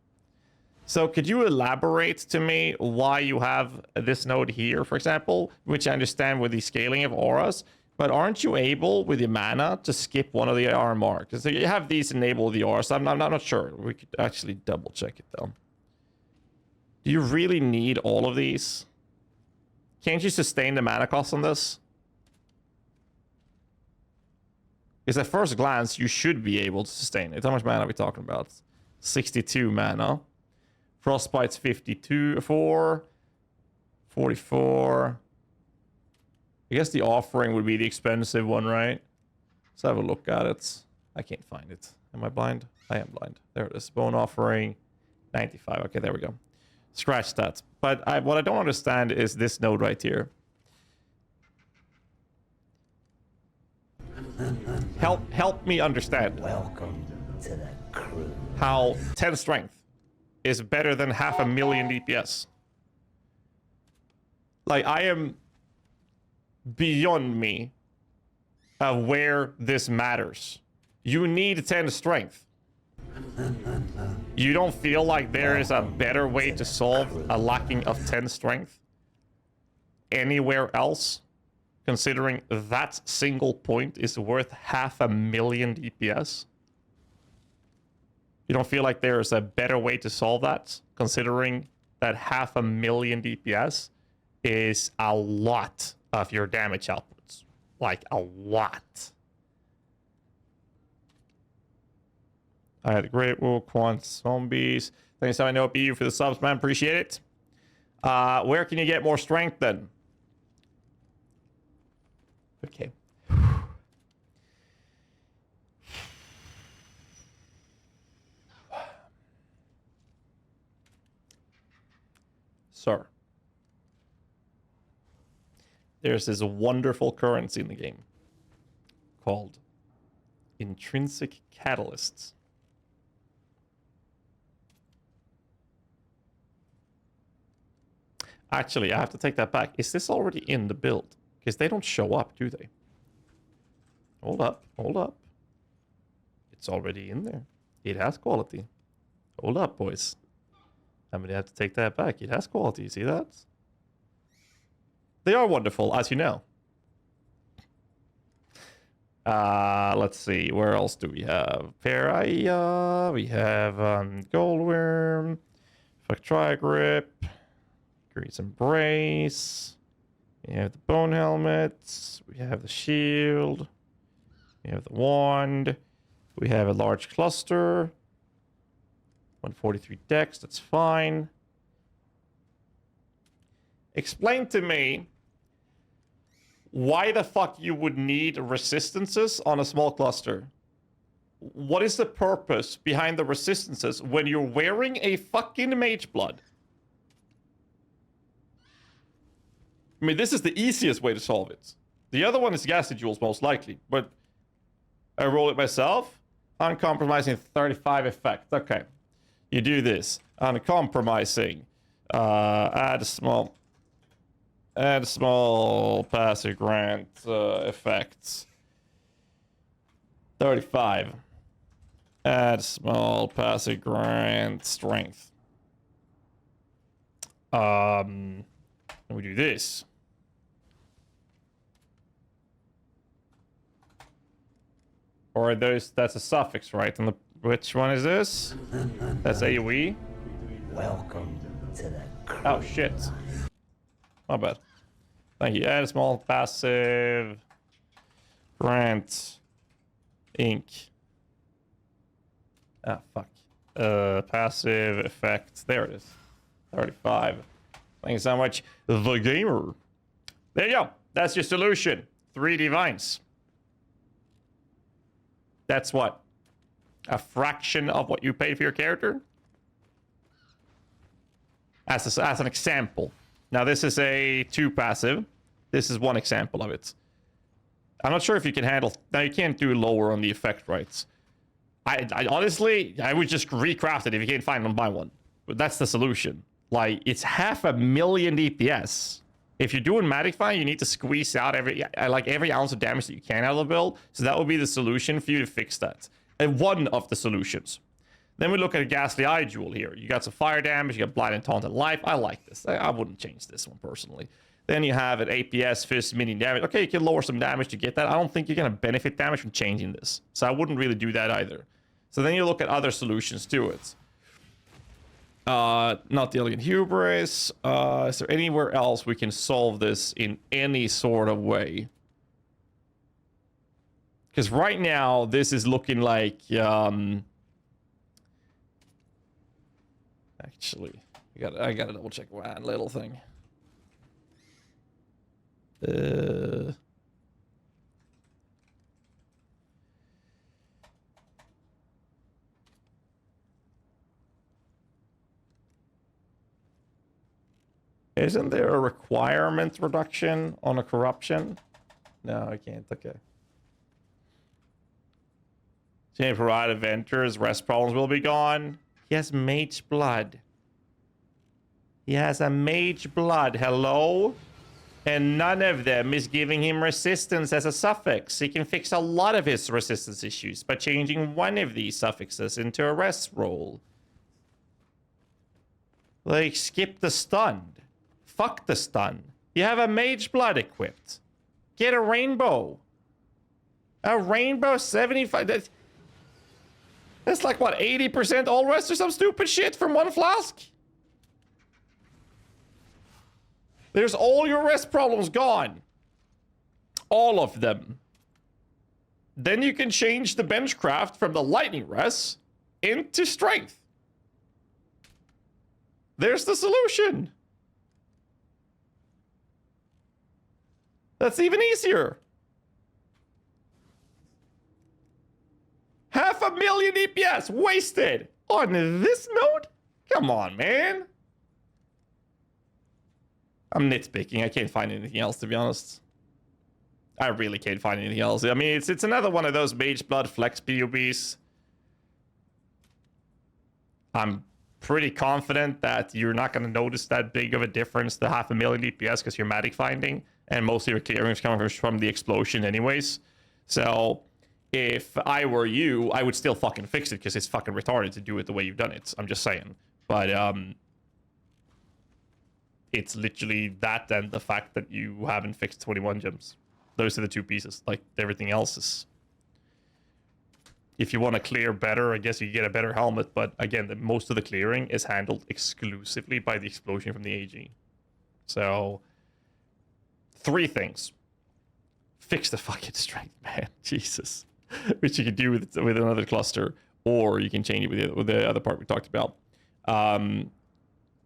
So could you elaborate to me why you have this node here, for example, which I understand with the scaling of auras, but aren't you able with the mana to skip one of the aura marks? So you have these enable the auras. I'm not sure. We could actually double check it though. Do you really need all of these? Can't you sustain the mana cost on this? Because at first glance, you should be able to sustain it. How much mana are we talking about? 62 mana. Frostbite's 44. 44. I guess the offering would be the expensive one, right? Let's have a look at it. I can't find it. Am I blind? I am blind. There it is. Bone offering. 95. Okay, there we go. Scratch that. But what I don't understand is this node right here. Help me understand. Welcome to the crew. How 10 strength is better than 500,000 DPS. Like, I am beyond me of where this matters. You need 10 strength. You don't feel like there is a better way to solve a lacking of 10 strength anywhere else, considering that single point is worth 500,000 DPS? You don't feel like there is a better way to solve that, considering that 500,000 DPS is a lot of your damage outputs? Like, a lot. I had a great Wolf, Quant, Zombies. Thanks, I know you for the subs, man. Appreciate it. Where can you get more strength then? Okay. Sir. There's this wonderful currency in the game called intrinsic catalysts. Actually, I have to take that back. Is this already in the build? Because they don't show up, do they? Hold up, hold up. It's already in there. It has quality. Hold up, boys. I'm gonna have to take that back. It has quality, you see that? They are wonderful, as you know. Let's see, where else do we have? Pariah, we have Goldworm, Fuck Tri-Grip, Grease Embrace, we have the Bone Helmet, we have the Shield, we have the Wand, we have a large cluster, 143 dex, that's fine. Explain to me why the fuck you would need resistances on a small cluster. What is the purpose behind the resistances when you're wearing a fucking mage blood? I mean, this is the easiest way to solve it. The other one is GHAZZY jewels, most likely, but I roll it myself. Uncompromising 35 effect. Okay. You do this. Uncompromising. Add small passive grant effects. 35. Add small passive grant strength. And we do this. Or are those, that's a suffix, right? And which one is this? That's AoE? Welcome to the crew. Oh, shit. My bad. Thank you. Add a small passive. Grant. Ink. Ah, fuck. Passive effect. There it is. 35. Thank you so much, The Gamer. There you go. That's your solution. 3 divines. That's what? A fraction of what you paid for your character? As an example. Now, this is a 2 passive. This is one example of it. I'm not sure if you can handle... Now, you can't do lower on the effect rights. I honestly, I would just recraft it if you can't find one, buy one. But that's the solution. Like, it's 500,000 DPS. If you're doing Magify, you need to squeeze out every ounce of damage that you can out of the build. So that would be the solution for you to fix that. And one of the solutions. Then we look at a Ghastly Eye Jewel here. You got some fire damage, you got Blind and Taunt and Life. I like this. I wouldn't change this one personally. Then you have an APS, Fist, Minion damage. Okay, you can lower some damage to get that. I don't think you're going to benefit damage from changing this. So I wouldn't really do that either. So then you look at other solutions to it. Not the Elegant Hubris. Is there anywhere else we can solve this in any sort of way? Because right now, this is looking like... Actually, I gotta double check one little thing. Isn't there a requirement reduction on a corruption? No, I can't. Okay. Chain Parade Adventures, rest problems will be gone. He has Mage Blood. He has a Mage Blood. Hello? And none of them is giving him resistance as a suffix. He can fix a lot of his resistance issues by changing one of these suffixes into a rest roll. Like, skip the stunned. Fuck the stun. You have a Mage Blood equipped. Get a rainbow. A rainbow 75. That's like, what, 80% all rest or some stupid shit from one flask? There's all your rest problems gone. All of them. Then you can change the benchcraft from the lightning rest into strength. There's the solution. That's even easier. 500,000 DPS wasted on this node? Come on, man. I'm nitpicking. I can't find anything else, to be honest. I really can't find anything else. I mean, it's another one of those Mage Blood flex POBs. I'm pretty confident that you're not going to notice that big of a difference, the 500,000 DPS, because you're Matic finding, and most of your clearing is coming from the explosion anyways. So if I were you, I would still fucking fix it, because it's fucking retarded to do it the way you've done it. I'm just saying. But it's literally that and the fact that you haven't fixed 21 gems. Those are the two pieces. Like, everything else is... If you want to clear better, I guess you get a better helmet. But again, most of the clearing is handled exclusively by the explosion from the AG. So, 3 things. Fix the fucking strength, man. Jesus. Which you can do with another cluster. Or you can change it with the other part we talked about.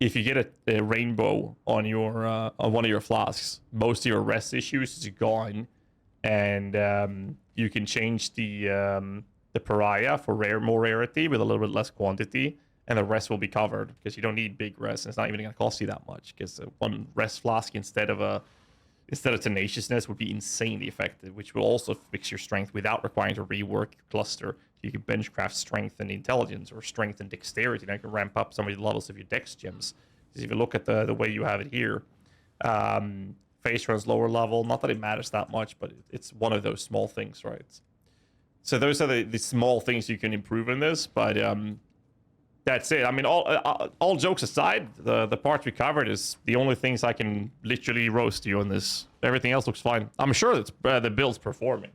If you get a rainbow on your on one of your flasks, most of your rest issues is gone. And you can change the pariah for more rarity with a little bit less quantity, and the rest will be covered because you don't need big rest. And it's not even going to cost you that much, because one rest flask instead of tenaciousness would be insanely effective, which will also fix your strength without requiring to rework your cluster. You can benchcraft strength and intelligence, or strength and dexterity. Now you can ramp up some of the levels of your dex gems. Because if you look at the way you have it here, face runs lower level. Not that it matters that much, but it's one of those small things, right? So those are the small things you can improve in this, but that's it. I mean, all jokes aside, the parts we covered is the only things I can literally roast you on this. Everything else looks fine. I'm sure that the build's performing.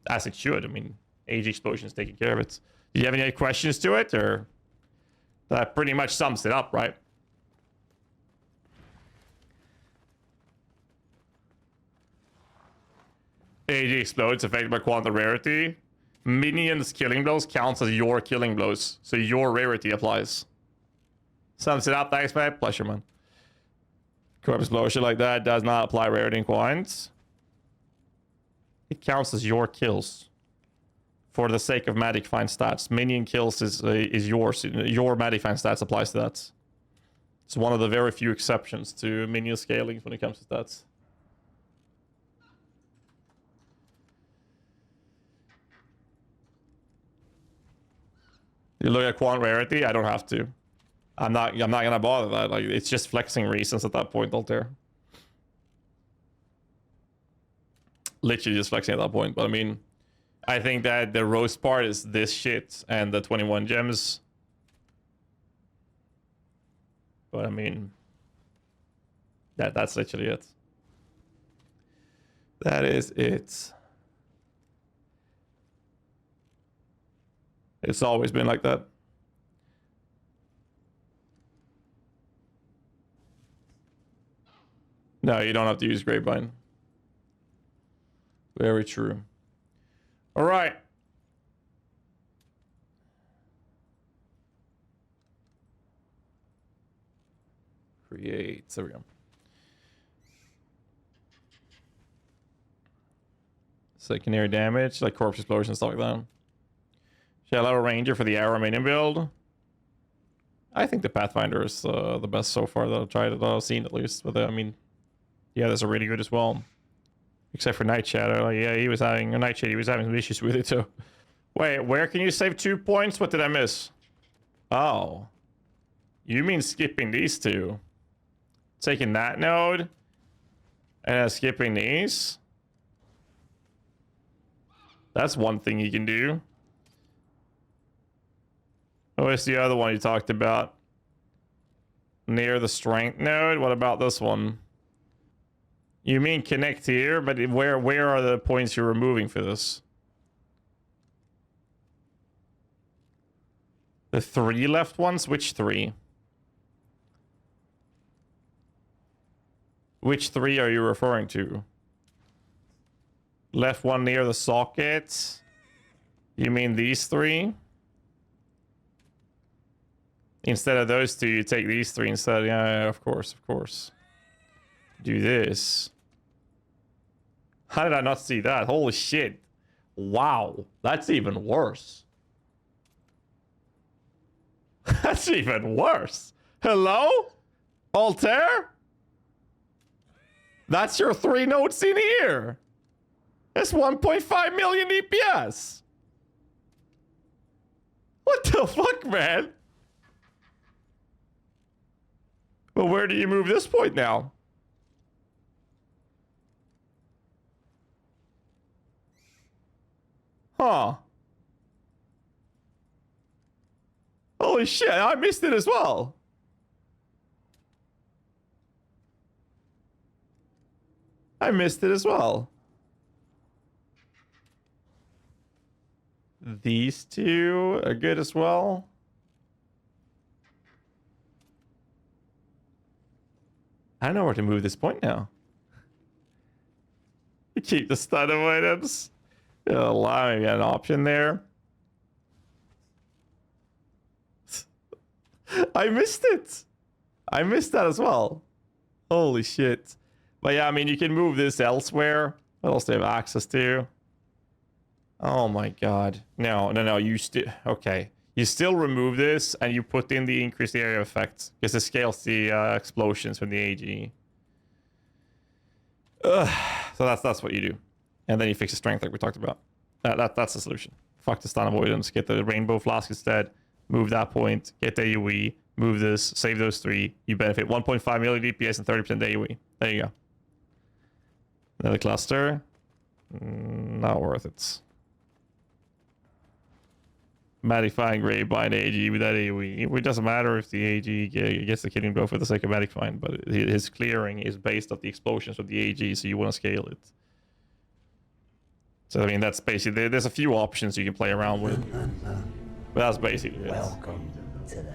As it should. I mean, AG explosion is taking care of it. Do you have any questions to it, or that pretty much sums it up, right? AG explodes affected by quantum rarity. Minions killing blows counts as your killing blows, so your rarity applies. Sums it up. Thanks, man. Pleasure, man. Corpse explosion like that does not apply rarity in coins. It counts as your kills. For the sake of Magifying stats, minion kills is yours. Your Magifying stats applies to that. It's one of the very few exceptions to minion scaling when it comes to stats. You look at quant rarity. I don't have to. I'm not gonna bother that. Like, it's just flexing reasons at that point, Altair. Literally just flexing at that point. But I mean, I think that the roast part is this shit and the 21 gems. But I mean, that's literally it. That is it. It's always been like that. No, you don't have to use Grapevine. Very true. All right. Create. There we go. Secondary damage, like corpse explosion and stuff like that. Shallow Ranger for the Arrow Minion build. I think the Pathfinder is the best so far that I've tried, that I've seen at least. But I mean, yeah, those are really good as well. Except for Night Shadow. Yeah, he was having a Night Shadow. He was having some issues with it too. Wait, where can you save 2 points? What did I miss? Oh, you mean skipping these two? Taking that node and skipping these? That's one thing you can do. What's the other one you talked about? Near the strength node? What about this one? You mean connect here, but where are the points you're removing for this? The 3 left ones? Which 3? Which 3 are you referring to? Left one near the socket? You mean these 3? Instead of those 2, you take these 3 instead. Yeah, of course, of course. Do this. How did I not see that? Holy shit. Wow. That's even worse. That's even worse. Hello? Altair? That's your 3 notes in here. That's 1.5 million EPS. What the fuck, man? Well, where do you move this point now? Huh. Holy shit, I missed it as well. I missed it as well. These 2 are good as well. I don't know where to move this point now. Keep the stun avoidance. Allow me an option there. I missed it. I missed that as well. Holy shit. But yeah, I mean, you can move this elsewhere. What else do you have access to? Oh my god. No. You still... Okay. You still remove this, and you put in the increased area effect, because it scales the explosions from the AG. So that's what you do. And then you fix the strength like we talked about. That's the solution. Fuck the stun avoidance. Get the rainbow flask instead. Move that point. Get the AoE. Move this. Save those 3. You benefit 1.5 million DPS and 30% AoE. There you go. Another cluster. Not worth it. Mattifying Grapevine AG with that AoE. It doesn't matter if the AG gets the killing blow for the sake of Mattifying, but his clearing is based off the explosions of the AG, so you want to scale it. So I mean, that's basically, there's a few options you can play around with. But that's basically it. Welcome to the